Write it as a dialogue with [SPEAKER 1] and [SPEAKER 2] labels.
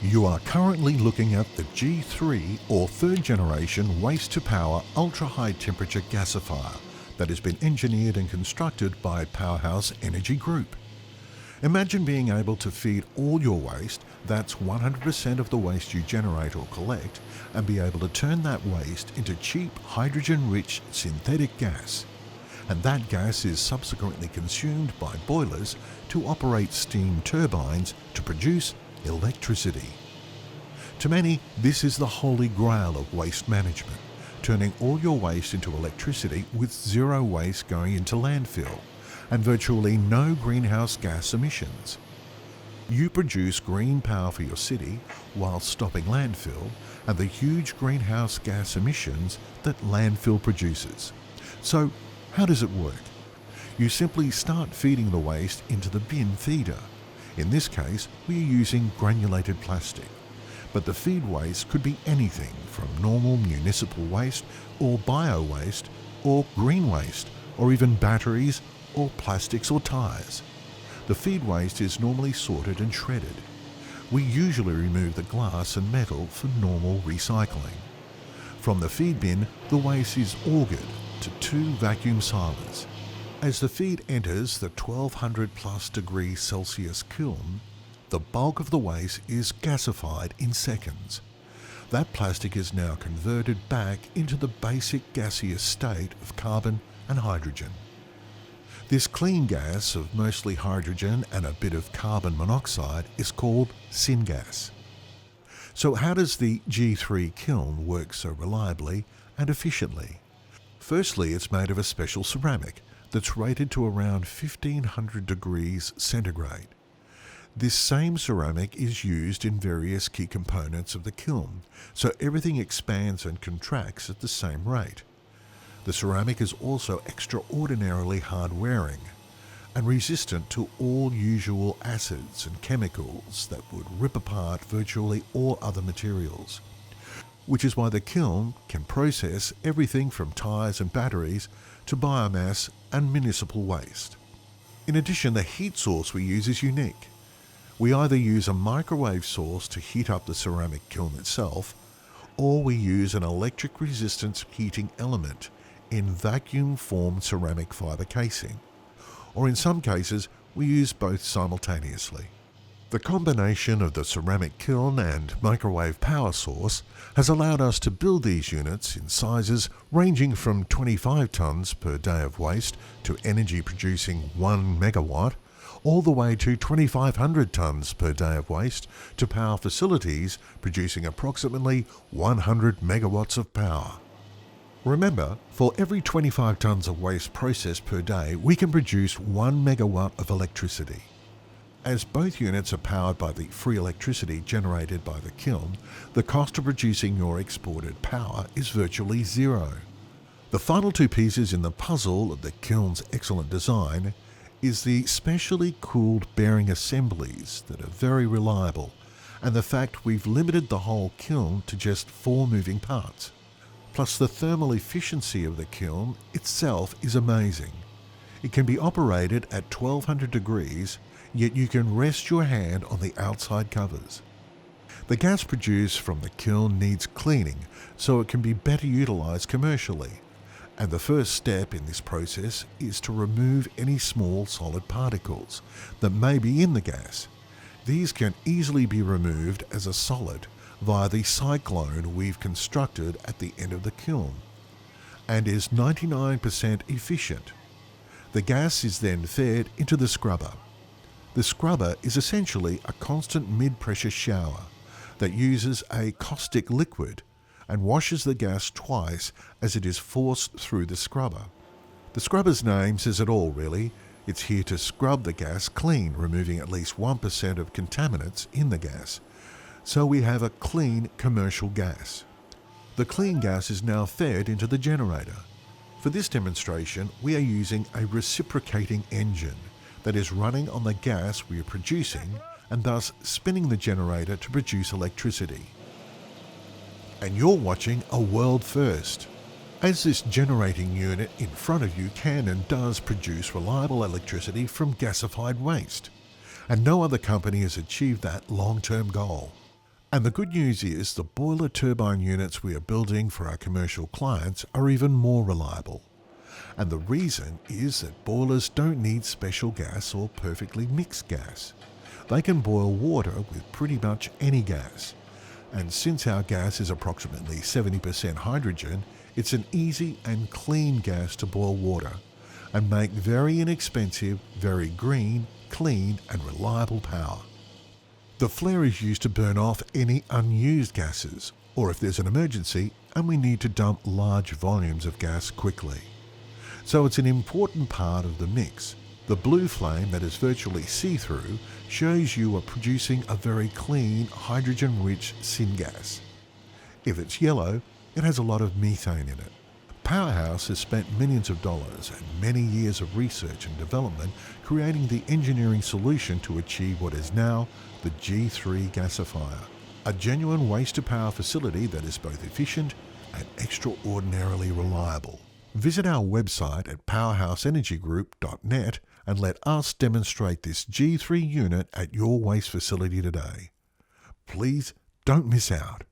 [SPEAKER 1] You are currently looking at the G3 or third generation waste to power ultra high temperature gasifier that has been engineered and constructed by Powerhouse Energy Group. Imagine being able to feed all your waste, that's 100% of the waste you generate or collect, and be able to turn that waste into cheap hydrogen-rich synthetic gas. And that gas is subsequently consumed by boilers to operate steam turbines to produce electricity. To many, this is the holy grail of waste management, turning all your waste into electricity with zero waste going into landfill and virtually no greenhouse gas emissions. You produce green power for your city while stopping landfill and the huge greenhouse gas emissions that landfill produces. So, how does it work? You simply start feeding the waste into the bin feeder. In this case, we are using granulated plastic. But the feed waste could be anything from normal municipal waste or bio waste or green waste or even batteries or plastics or tyres. The feed waste is normally sorted and shredded. We usually remove the glass and metal for normal recycling. From the feed bin, the waste is augered to 2 vacuum silers. As the feed enters the 1200 plus degrees Celsius kiln, the bulk of the waste is gasified in seconds. That plastic is now converted back into the basic gaseous state of carbon and hydrogen. This clean gas of mostly hydrogen and a bit of carbon monoxide is called syngas. So how does the G3 kiln work so reliably and efficiently? Firstly, it's made of a special ceramic that's rated to around 1500 degrees centigrade. This same ceramic is used in various key components of the kiln, so everything expands and contracts at the same rate. The ceramic is also extraordinarily hard-wearing and resistant to all usual acids and chemicals that would rip apart virtually all other materials, which is why the kiln can process everything from tyres and batteries to biomass and municipal waste. In addition, the heat source we use is unique. We either use a microwave source to heat up the ceramic kiln itself, or we use an electric resistance heating element in vacuum-formed ceramic fibre casing, or in some cases we use both simultaneously. The combination of the ceramic kiln and microwave power source has allowed us to build these units in sizes ranging from 25 tonnes per day of waste to energy producing 1 megawatt, all the way to 2,500 tonnes per day of waste to power facilities producing approximately 100 megawatts of power. Remember, for every 25 tonnes of waste processed per day, we can produce 1 megawatt of electricity. As both units are powered by the free electricity generated by the kiln, the cost of producing your exported power is virtually zero. The final 2 pieces in the puzzle of the kiln's excellent design is the specially cooled bearing assemblies that are very reliable, and the fact we've limited the whole kiln to just 4 moving parts. Plus the thermal efficiency of the kiln itself is amazing. It can be operated at 1200 degrees, yet you can rest your hand on the outside covers. The gas produced from the kiln needs cleaning so it can be better utilised commercially, and the first step in this process is to remove any small solid particles that may be in the gas. These can easily be removed as a solid via the cyclone we've constructed at the end of the kiln, and is 99% efficient. The gas is then fed into the scrubber. The scrubber is essentially a constant mid-pressure shower that uses a caustic liquid and washes the gas twice as it is forced through the scrubber. The scrubber's name says it all really. It's here to scrub the gas clean, removing at least 1% of contaminants in the gas. So we have a clean commercial gas. The clean gas is now fed into the generator. For this demonstration, we are using a reciprocating engine that is running on the gas we are producing and thus spinning the generator to produce electricity. And you're watching a world first, as this generating unit in front of you can and does produce reliable electricity from gasified waste, and no other company has achieved that long-term goal. And the good news is the boiler turbine units we are building for our commercial clients are even more reliable. And the reason is that boilers don't need special gas or perfectly mixed gas. They can boil water with pretty much any gas. And since our gas is approximately 70% hydrogen, it's an easy and clean gas to boil water and make very inexpensive, very green, clean and reliable power. The flare is used to burn off any unused gases, or if there's an emergency and we need to dump large volumes of gas quickly. So it's an important part of the mix. The blue flame that is virtually see-through shows you are producing a very clean, hydrogen-rich syngas. If it's yellow, it has a lot of methane in it. Powerhouse has spent millions of dollars and many years of research and development creating the engineering solution to achieve what is now the G3 Gasifier, a genuine waste-to-power facility that is both efficient and extraordinarily reliable. Visit our website at powerhouseenergygroup.net and let us demonstrate this G3 unit at your waste facility today. Please don't miss out.